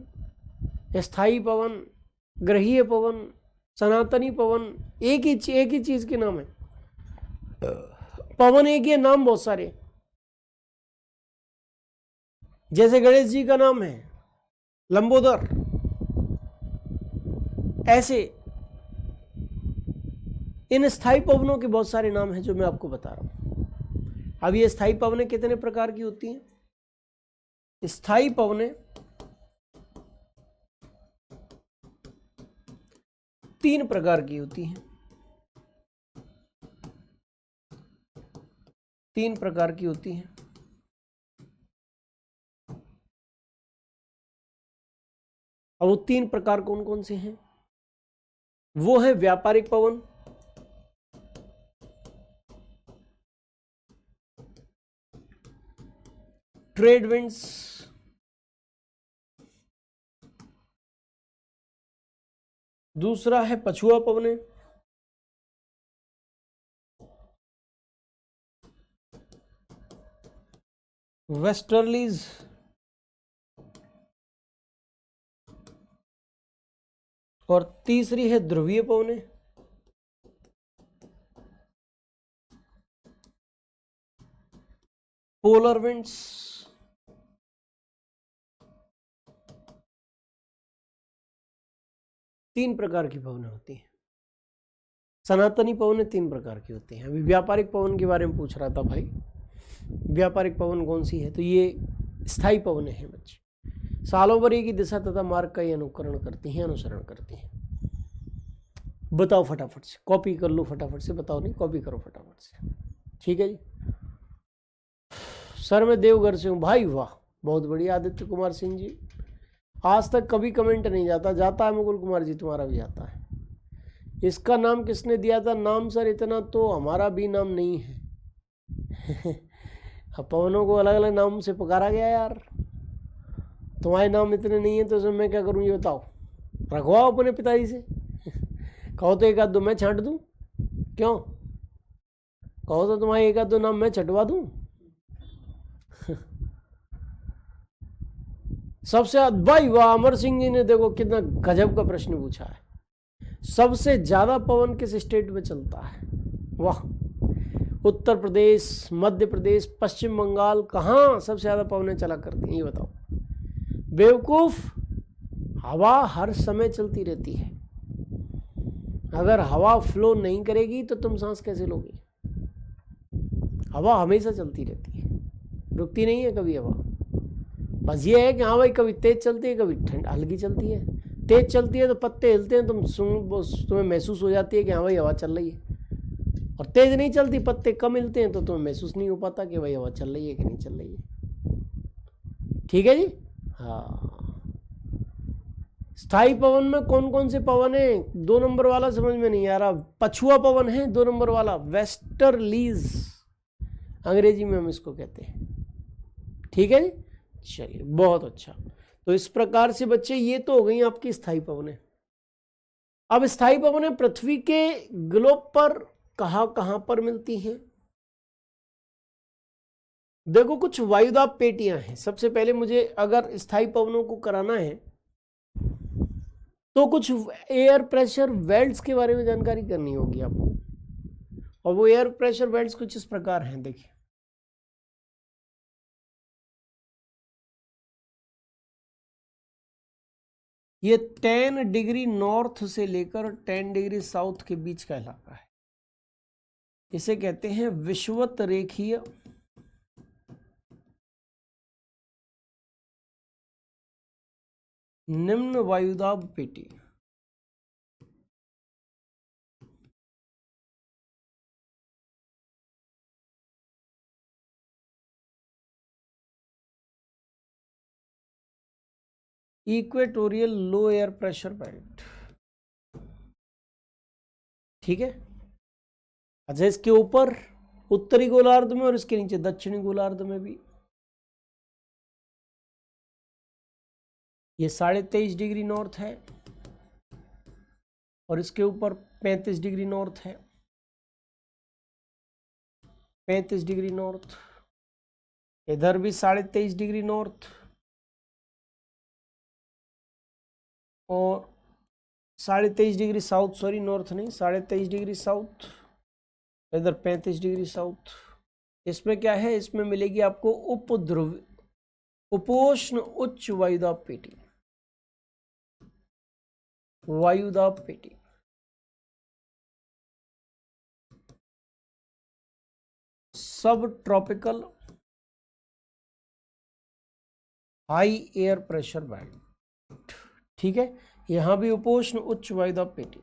स्थायी पवन, ग्रहीय पवन, सनातनी पवन, एक ही चीज के नाम है। पवन एक ही है, नाम बहुत सारे। जैसे गणेश जी का नाम है लंबोदर, ऐसे इन स्थायी पवनों के बहुत सारे नाम हैं जो मैं आपको बता रहा हूं। अब ये स्थायी पवनें कितने प्रकार की होती हैं? स्थायी पवनें 3 प्रकार की होती हैं। 3 प्रकार की होती हैं। अब वो 3 प्रकार कौन कौन से हैं? वो है व्यापारिक पवन, ट्रेड विंड्स, दूसरा है पछुआ पवने, वेस्टर्लीज, और तीसरी है ध्रुवीय पवने। Polar winds. तीन प्रकार की पवनें होती हैं। सनातनी पवनें 3 प्रकार की होती हैं। अभी व्यापारिक पवन के बारे में पूछ रहा था भाई। व्यापारिक पवन कौन सी है? तो ये स्थायी पवन है बच्चे। सालों भर की दिशा तथा मार्ग का ही अनुकरण करती हैं, अनुसरण करती हैं। बताओ फटाफट से, कॉपी कर लो फटाफट से, बताओ नहीं, कॉपी करो फटाफट से। ठीक है जी। सर मैं देवघर से हूँ। भाई वाह, बहुत बढ़िया आदित्य कुमार सिंह जी। आज तक कभी कमेंट नहीं जाता, जाता है मुकुल कुमार जी, तुम्हारा भी जाता है। इसका नाम किसने दिया था? नाम सर इतना तो हमारा भी नाम नहीं है। पवनों को अलग अलग नाम से पुकारा गया यार, तुम्हारे नाम इतने नहीं है तो उसमें मैं क्या करूँ ये बताओ? रखवाओ अपने पिताजी से। कहो तो एक आध दो मैं छांट दूँ, क्यों? कहो तो तुम्हारे एक आध दो नाम मैं छटवा दूँ। सबसे भाई वाह, अमर सिंह जी ने देखो कितना गजब का प्रश्न पूछा है। सबसे ज्यादा पवन किस स्टेट में चलता है? वाह, उत्तर प्रदेश, मध्य प्रदेश, पश्चिम बंगाल, कहाँ सबसे ज्यादा पवनें चला करती हैं ये बताओ? बेवकूफ, हवा हर समय चलती रहती है। अगर हवा फ्लो नहीं करेगी तो तुम सांस कैसे लोगे? हवा हमेशा चलती रहती है, रुकती नहीं है कभी हवा। बस ये है कि हाँ भाई कभी तेज चलती है, कभी ठंड हल्की चलती है। तेज चलती है तो पत्ते हिलते हैं, तुम्हें महसूस हो जाती है कि हाँ भाई हवा चल रही है। और तेज नहीं चलती, पत्ते कम हिलते हैं तो तुम्हें महसूस नहीं हो पाता कि भाई हवा चल रही है कि नहीं चल रही है। ठीक है जी। हाँ, स्थायी पवन में कौन कौन से पवन है? 2 नंबर वाला समझ में नहीं आ रहा। पछुआ पवन है 2 नंबर वाला, वेस्टर्लीज अंग्रेजी में हम इसको कहते हैं। ठीक है जी, चलिए बहुत अच्छा। तो इस प्रकार से बच्चे ये तो हो गई आपकी स्थायी पवनें। अब स्थायी पवनें पृथ्वी के ग्लोब पर कहां कहां पर मिलती हैं? देखो कुछ वायुदाब पेटियां हैं। सबसे पहले मुझे अगर स्थायी पवनों को कराना है तो कुछ एयर प्रेशर बेल्ट्स के बारे में जानकारी करनी होगी आपको। और वो एयर प्रेशर बेल्ट्स कुछ इस प्रकार हैं, देखिए। ये 10 डिग्री नॉर्थ से लेकर 10 डिग्री साउथ के बीच का इलाका है। इसे कहते हैं विषुवत रेखीय निम्न वायुदाब पेटी। Equatorial low air pressure belt. ठीक है। अच्छा, इसके ऊपर उत्तरी गोलार्ध में और इसके नीचे दक्षिणी गोलार्ध में भी ये 23.5 डिग्री नॉर्थ है और इसके ऊपर 35 डिग्री नॉर्थ है। 35 डिग्री नॉर्थ, इधर भी 23.5 डिग्री नॉर्थ और 23.5 डिग्री साउथ, सॉरी नॉर्थ नहीं, 23.5 डिग्री साउथ, इधर 35 डिग्री साउथ। इसमें क्या है? इसमें मिलेगी आपको उपध्रुव उपोष्ण उच्च वायुदाब पेटी। वायुदाब पेटी सब tropical high air pressure belt. ठीक है, यहां भी उपोष्ण उच्च वायुदाब पेटी।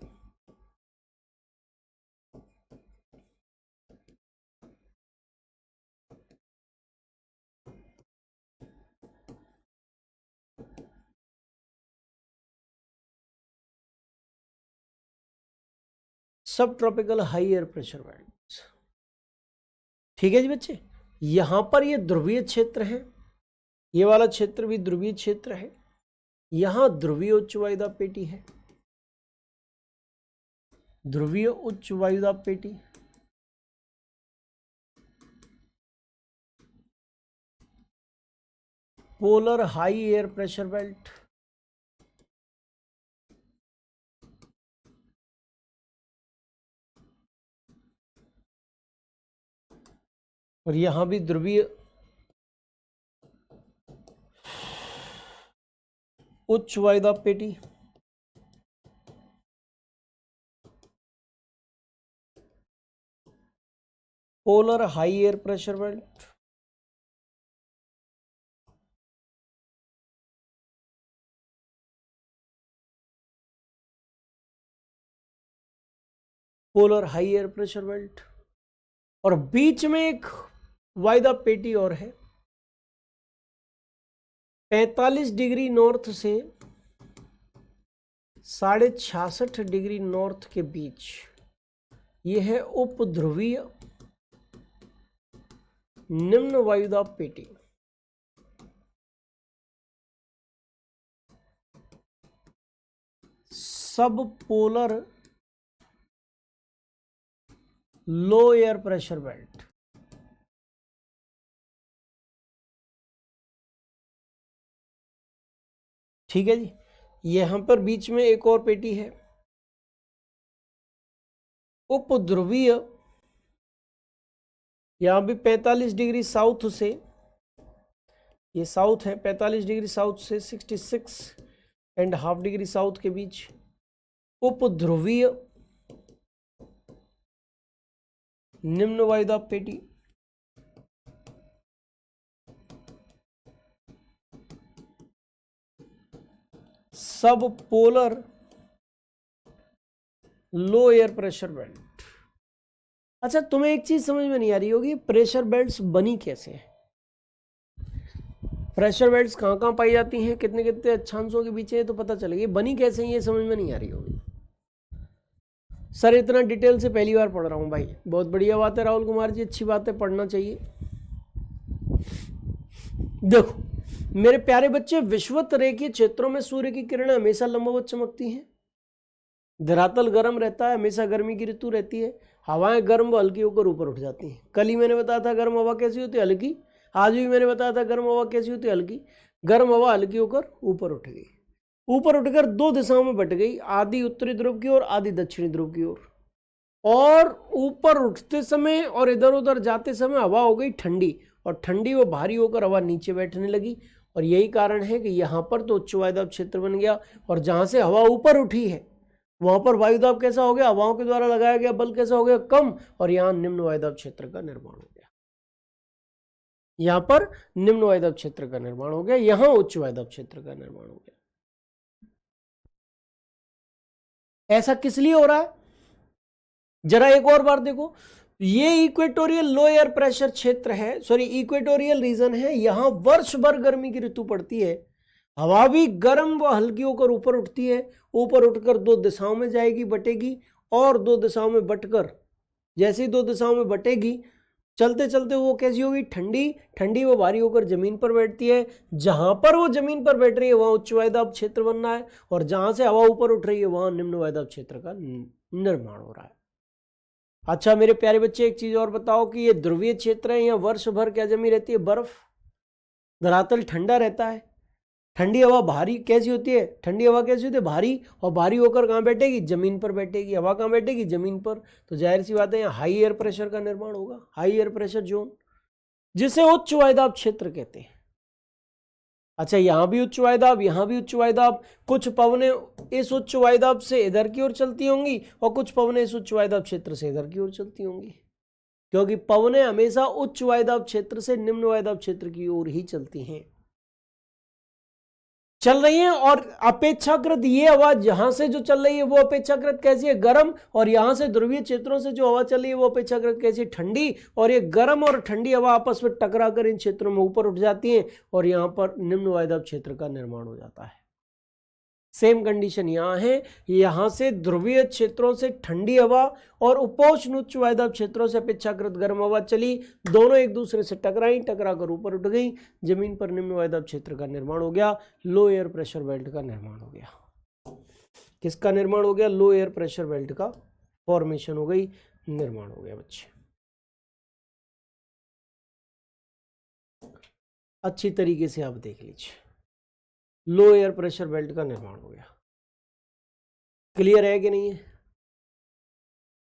सब tropical high air pressure belt. ठीक है जी बच्चे, यहां पर ये ध्रुवीय क्षेत्र है, ये वाला क्षेत्र भी ध्रुवीय क्षेत्र है। यहां ध्रुवीय उच्च वायुदाब पेटी है, ध्रुवीय उच्च वायुदाब पेटी। Polar high air pressure belt. और यहां भी ध्रुवीय उच्च वायुदाब पेटी। Polar high air pressure belt. Polar high air pressure belt, और बीच में एक वायुदाब पेटी और है 45 डिग्री नॉर्थ से 66.5 डिग्री नॉर्थ के बीच। यह है उपध्रुवीय निम्न वायुदाब पेटी। सब पोलर लो एयर प्रेशर बेल्ट। ठीक है जी। यहां पर बीच में एक और पेटी है उपध्रुवीय, यहां भी 45 डिग्री साउथ से, ये साउथ है, 45 डिग्री साउथ से 66.5 डिग्री साउथ के बीच उपध्रुवीय निम्न वायुदाब पेटी। सब पोलर लो एयर प्रेशर बेल्ट। अच्छा, तुम्हें एक चीज समझ में नहीं आ रही होगी, प्रेशर बेल्ट्स बनी कैसे है? प्रेशर बेल्ट्स कहाँ कहाँ पाई जाती हैं, कितने कितने अक्षांशों के बीच है, तो पता चलेगी। बनी कैसे ये समझ में नहीं आ रही होगी। सर इतना डिटेल से पहली बार पढ़ रहा हूँ भाई। बहुत बढ़िया बात है राहुल कुमार जी, अच्छी बात है, पढ़ना चाहिए। देखो मेरे प्यारे बच्चे, विषुवत रेखीय क्षेत्रों में सूर्य की किरणें हमेशा लंबवत चमकती हैं। धरातल गर्म रहता है, हमेशा गर्मी की ऋतु रहती है। हवाएं गर्म व हल्की होकर ऊपर उठ जाती हैं। कल ही मैंने बताया था गर्म हवा कैसी होती है, हल्की। आज भी मैंने बताया था गर्म हवा कैसी होती है, हल्की। गर्म हवा हल्की होकर ऊपर उठ गई, ऊपर उठकर दो दिशाओं में बट गई, आधी उत्तरी ध्रुव की ओर, आधी दक्षिणी ध्रुव की ओर। और ऊपर उठते समय और इधर उधर जाते समय हवा हो गई ठंडी, और ठंडी व भारी होकर हवा नीचे बैठने लगी। और यही कारण है कि यहाँ पर तो उच्च वायुदाब क्षेत्र बन गया, और जहाँ से हवा ऊपर उठी है वहां पर वायुदाब कैसा हो गया, हवाओं के द्वारा लगाया गया बल कैसा हो गया, कम, और यहाँ निम्न वायुदाब क्षेत्र का निर्माण हो गया। यहाँ पर निम्न वायुदाब क्षेत्र का निर्माण हो गया, यहाँ उच्च वायुदाब क्षेत्र का निर्माण हो गया। ऐसा किस लिए हो रहा है, जरा एक और बार देखो। ये इक्वेटोरियल लो एयर प्रेशर क्षेत्र है, सॉरी इक्वेटोरियल रीजन है। यहां वर्ष भर गर्मी की ऋतु पड़ती है, हवा भी गर्म व हल्की होकर ऊपर उठती है। ऊपर उठकर दो दिशाओं में जाएगी, बटेगी, और दो दिशाओं में बटकर, जैसे ही दो दिशाओं में बटेगी, चलते चलते वो कैसी होगी, ठंडी, ठंडी व भारी होकर जमीन पर बैठती है। जहां पर वो जमीन पर बैठ रही है वहां उच्च वायुदाब क्षेत्र बन रहा है, और जहां से हवा ऊपर उठ रही है वहां निम्न वायुदाब क्षेत्र का निर्माण हो रहा है। अच्छा मेरे प्यारे बच्चे, एक चीज और बताओ कि ये ध्रुवीय क्षेत्र है, यहाँ वर्ष भर क्या जमी रहती है, बर्फ। धरातल ठंडा रहता है। ठंडी हवा भारी कैसी होती है, ठंडी हवा कैसी होती है, भारी, और भारी होकर कहाँ बैठेगी, जमीन पर बैठेगी। हवा कहाँ बैठेगी, जमीन पर। तो जाहिर सी बात है यहाँ हाई एयर प्रेशर का निर्माण होगा, हाई एयर प्रेशर जोन, जिसे उच्च वायुदाब क्षेत्र कहते हैं। अच्छा, यहाँ भी उच्च वायुदाब, यहाँ भी उच्च वायुदाब। कुछ पवनें इस उच्च वायुदाब से इधर की ओर चलती होंगी, और कुछ पवनें इस उच्च वायुदाब क्षेत्र से इधर की ओर चलती होंगी, क्योंकि पवनें हमेशा उच्च वायुदाब क्षेत्र से निम्न वायुदाब क्षेत्र की ओर ही चलती हैं, चल रही हैं। और अपेक्षाकृत ये हवा जहां से जो चल रही है वो अपेक्षाकृत कैसी है, गर्म, और यहां से ध्रुवीय क्षेत्रों से जो हवा चल रही है वो अपेक्षाकृत कैसी है, ठंडी। और ये गर्म और ठंडी हवा आपस में टकराकर इन क्षेत्रों में ऊपर उठ जाती है, और यहां पर निम्न वायुदाब क्षेत्र का निर्माण हो जाता है। सेम कंडीशन यहाँ है, यहां से ध्रुवीय क्षेत्रों से ठंडी हवा और उपोष्ण उच्च वायुदाब क्षेत्रों से अपेक्षाकृत गर्म हवा चली, दोनों एक दूसरे से टकराई, टकराकर ऊपर उठ गई, जमीन पर निम्न वायुदाब क्षेत्र का निर्माण हो गया, लो एयर प्रेशर बेल्ट का निर्माण हो गया। किसका निर्माण हो गया, लो एयर प्रेशर बेल्ट का फॉर्मेशन हो गई, निर्माण हो गया बच्चे। अच्छी तरीके से आप देख लीजिए, लो एयर प्रेशर बेल्ट का निर्माण हो गया। क्लियर है कि नहीं है?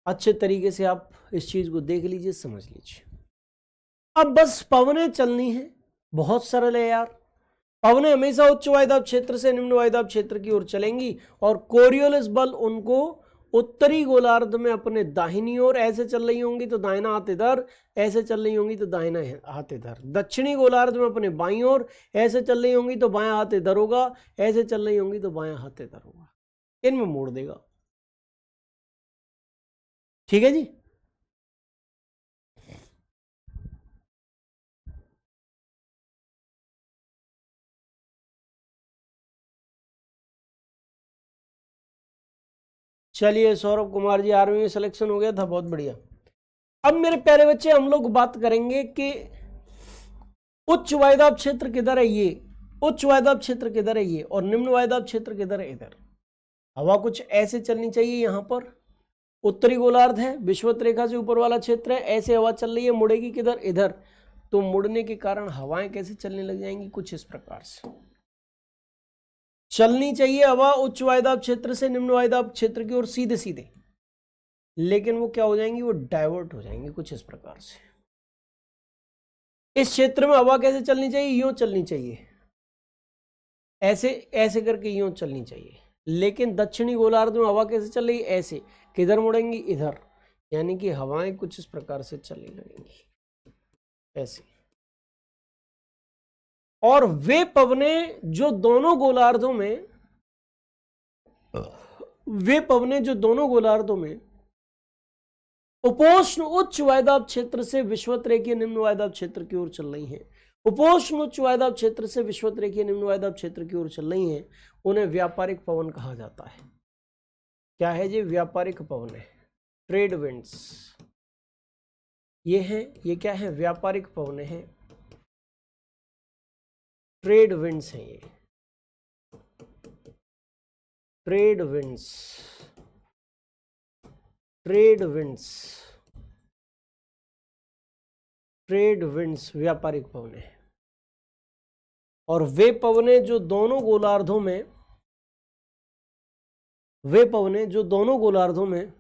अच्छे तरीके से आप इस चीज को देख लीजिए, समझ लीजिए। अब बस पवनें चलनी है, बहुत सरल है यार। पवनें हमेशा उच्च वायुदाब क्षेत्र से निम्न वायुदाब क्षेत्र की ओर चलेंगी, और कोरियोलिस बल उनको उत्तरी गोलार्ध में अपने दाहिनी ओर ऐसे चल रही होंगी तो दाहिना हाथ इधर, ऐसे चल रही होंगी तो दाहिना हाथ इधर। दक्षिणी गोलार्ध में अपने बाईं ओर ऐसे चल रही होंगी तो बायां हाथ इधर होगा, ऐसे चल रही होंगी तो बायां हाथ इधर होगा, इनमें मोड़ देगा। ठीक है जी। चलिए सौरभ कुमार जी, आर्मी में सिलेक्शन हो गया था, बहुत बढ़िया। अब मेरे प्यारे बच्चे हम लोग बात करेंगे कि उच्च वायुदाब क्षेत्र किधर है, ये उच्च वायुदाब क्षेत्र किधर है ये, और निम्न वायुदाब क्षेत्र किधर है, इधर। हवा कुछ ऐसे चलनी चाहिए, यहां पर उत्तरी गोलार्ध है, विषुवत रेखा से ऊपर वाला क्षेत्र है, ऐसे हवा चल रही है, मुड़ेगी किधर, इधर। तो मुड़ने के कारण हवाएं कैसे चलने लग जाएंगी, कुछ इस प्रकार से चलनी चाहिए हवा उच्च वायुदाब क्षेत्र से निम्न वायुदाब क्षेत्र की ओर सीधे सीधे, लेकिन वो क्या हो जाएंगी, वो डाइवर्ट हो जाएंगी कुछ इस प्रकार से। इस क्षेत्र में हवा कैसे चलनी चाहिए, यूं चलनी चाहिए, ऐसे ऐसे करके यूं चलनी चाहिए। लेकिन दक्षिणी गोलार्ध में हवा कैसे चल रही है, ऐसे, किधर मुड़ेंगी, इधर। यानी कि हवाएं कुछ इस प्रकार से चलने लगेंगी, ऐसे। और वे पवनें जो दोनों गोलार्धों में, वे पवनें जो दोनों गोलार्धों में उपोष्ण उच्च वायुदाब क्षेत्र से विषुवत रेखीय निम्न वायुदाब क्षेत्र की ओर चल रही हैं, उपोष्ण उच्च वायुदाब क्षेत्र से विषुवत रेखीय निम्न वायुदाब क्षेत्र की ओर चल रही हैं, उन्हें व्यापारिक पवन कहा जाता है। क्या है जी, व्यापारिक पवन है, ट्रेड विंड्स ये हैं। ये क्या है, व्यापारिक पवन है, ट्रेड विंड्स हैं ये, trade winds, trade winds, trade winds व्यापारिक पवन है। और वे पवने जो दोनों गोलार्धों में, वे पवने जो दोनों गोलार्धों में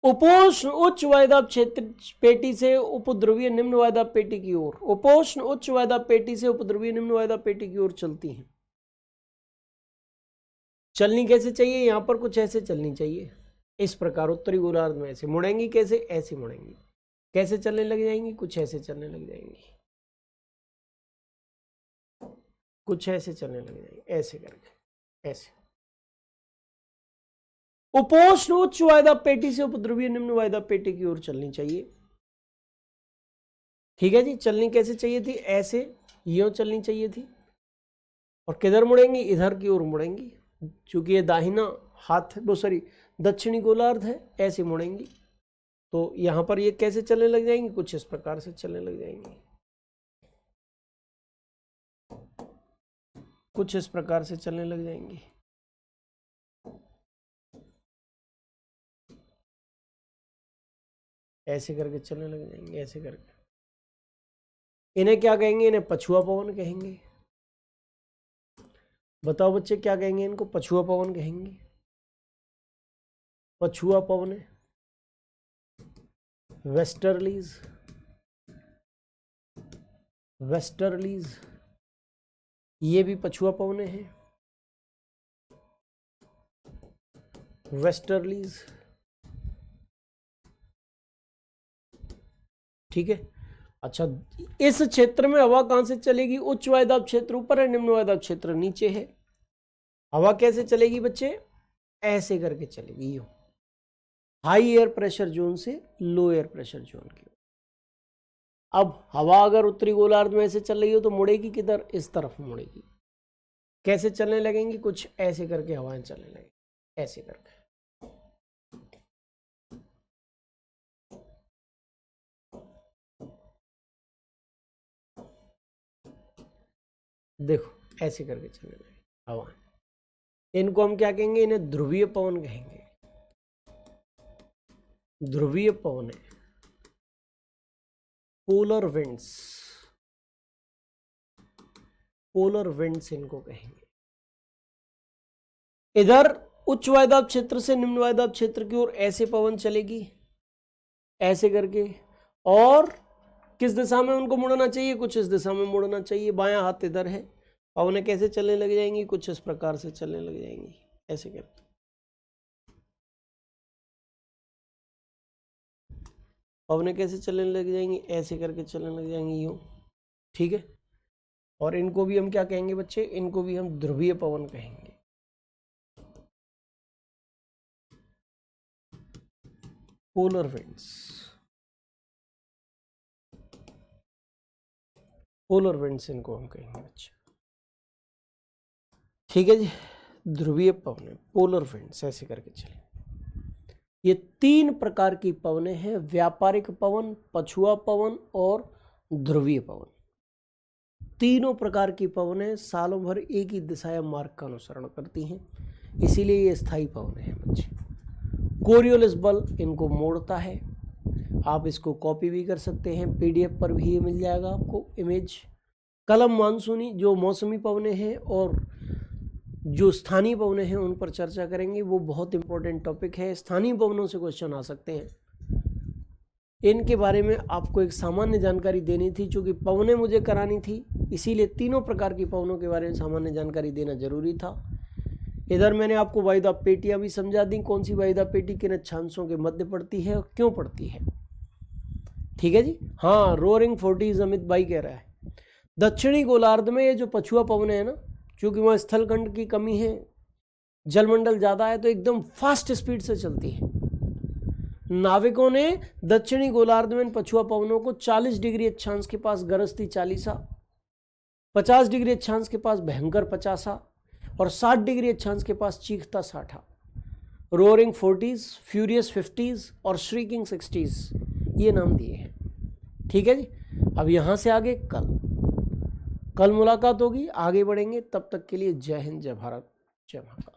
उपोष्ण उच्च वायुदाब क्षेत्र पेटी से उपद्रवीय निम्न वायुदाब पेटी की ओर, उपोष्ण उच्च वायुदाब पेटी से उपद्रवीय निम्न वायुदाब पेटी की ओर चलती हैं। चलनी कैसे चाहिए, यहां पर कुछ ऐसे चलनी चाहिए, इस प्रकार उत्तरी गोलार्ध में ऐसे मुड़ेंगी, कैसे, ऐसे मुड़ेंगी। कैसे चलने लग जाएंगी, कुछ ऐसे चलने लग जाएंगी, कुछ ऐसे चलने लग जाएंगे, ऐसे करके, ऐसे। उपोष्ण उच्च वायुदाब पेटी से उपद्रवीय निम्न वायुदाब पेटी की ओर चलनी चाहिए। ठीक है जी। चलनी कैसे चाहिए थी, ऐसे, यूं चलनी चाहिए थी। और किधर मुड़ेंगी, इधर की ओर मुड़ेंगी, क्योंकि ये दाहिना हाथ, वो सॉरी दक्षिणी गोलार्ध है, ऐसे मुड़ेंगी। तो यहां पर ये कैसे चलने लग जाएंगी, कुछ इस प्रकार से चलने लग जाएंगी, कुछ इस प्रकार से चलने लग जाएंगी। ऐसे करके चलने लग जाएंगे, ऐसे करके। इन्हें क्या कहेंगे, इन्हें पछुआ पवन कहेंगे। बताओ बच्चे क्या कहेंगे इनको, पछुआ पवन कहेंगे, पछुआ पवन है, वेस्टर्लीज, वेस्टर्लीज ये भी पछुआ पवन है, वेस्टर्लीज। ठीक है। अच्छा, इस क्षेत्र में हवा कहां से चलेगी, उच्च वायुदाब क्षेत्र ऊपर है, निम्न वायुदाब क्षेत्र नीचे है। हवा कैसे चलेगी बच्चे, ऐसे करके चलेगी, यूं, हाई एयर प्रेशर जोन से लो एयर प्रेशर जोन की। अब हवा अगर उत्तरी गोलार्ध में ऐसे चल रही हो तो मुड़ेगी किधर, इस तरफ मुड़ेगी। कैसे चलने लगेंगी, कुछ ऐसे करके हवाएं चलने लगेंगी, ऐसे करके। देखो ऐसे करके चलने लगेंगी हवा। इनको हम क्या कहेंगे, इन्हें ध्रुवीय पवन कहेंगे, ध्रुवीय पवन है, पोलर विंड्स, पोलर विंड्स इनको कहेंगे। इधर उच्च वायुदाब क्षेत्र से निम्न वायुदाब क्षेत्र की ओर ऐसे पवन चलेगी, ऐसे करके। और किस दिशा में उनको मुड़ना चाहिए, कुछ इस दिशा में मुड़ना चाहिए, बायां हाथ इधर है। पवनें कैसे चलने लग जाएंगी, कुछ इस प्रकार से चलने लग जाएंगी, ऐसे करके। पवनें कैसे चलने लग जाएंगी, ऐसे करके चलने लग जाएंगी, यूं। ठीक है। और इनको भी हम क्या कहेंगे बच्चे, इनको भी हम ध्रुवीय पवन कहेंगे। पोलर विंड्स, पोलर विंड्स इनको हम कहेंगे बच्चे। ठीक है जी, ध्रुवीय पवनें, पोलर विंड्स, ऐसे करके चलिए। ये 3 प्रकार की पवनें हैं, व्यापारिक पवन, पछुआ पवन और ध्रुवीय पवन। तीनों प्रकार की पवनें सालों भर एक ही दिशा या मार्ग का अनुसरण करती हैं, इसीलिए ये स्थायी पवनें हैं बच्चे। कोरियोलिस बल इनको मोड़ता है। आप इसको कॉपी भी कर सकते हैं, PDF पर भी ये मिल जाएगा आपको इमेज। कलम मानसूनी, जो मौसमी पवनें हैं और जो स्थानीय पवनें हैं उन पर चर्चा करेंगे, वो बहुत इंपॉर्टेंट टॉपिक है। स्थानीय पवनों से क्वेश्चन आ सकते हैं, इनके बारे में आपको एक सामान्य जानकारी देनी थी। चूँकि पवनें मुझे करानी थी, इसीलिए तीनों प्रकार की पवनों के बारे में सामान्य जानकारी देना जरूरी था। इधर मैंने आपको वायुदाब पेटियाँ भी समझा दी, कौन सी वायुदाब पेटी किन अक्षांशों के मध्य पड़ती है और क्यों पड़ती है। ठीक है जी। हाँ, रोअरिंग 40 अमित भाई कह रहा है दक्षिणी गोलार्ध में ये जो पछुआ पवनें है ना, क्योंकि वहाँ स्थलखंड की कमी है, जलमंडल ज़्यादा है, तो एकदम फास्ट स्पीड से चलती है। नाविकों ने दक्षिणी गोलार्ध में पछुआ पवनों को 40 डिग्री अक्षांश के पास गरजती 40, 50 डिग्री अक्षांश के पास भयंकर 50 और 60 डिग्री अक्षांश के पास चीखता 60, रोअरिंग 40s, फ्यूरियस 50s और श्रीकिंग 60s, ये नाम दिए हैं। ठीक है जी। अब यहाँ से आगे कल मुलाकात होगी, आगे बढ़ेंगे। तब तक के लिए जय हिंद, जय भारत, जय महाकाल।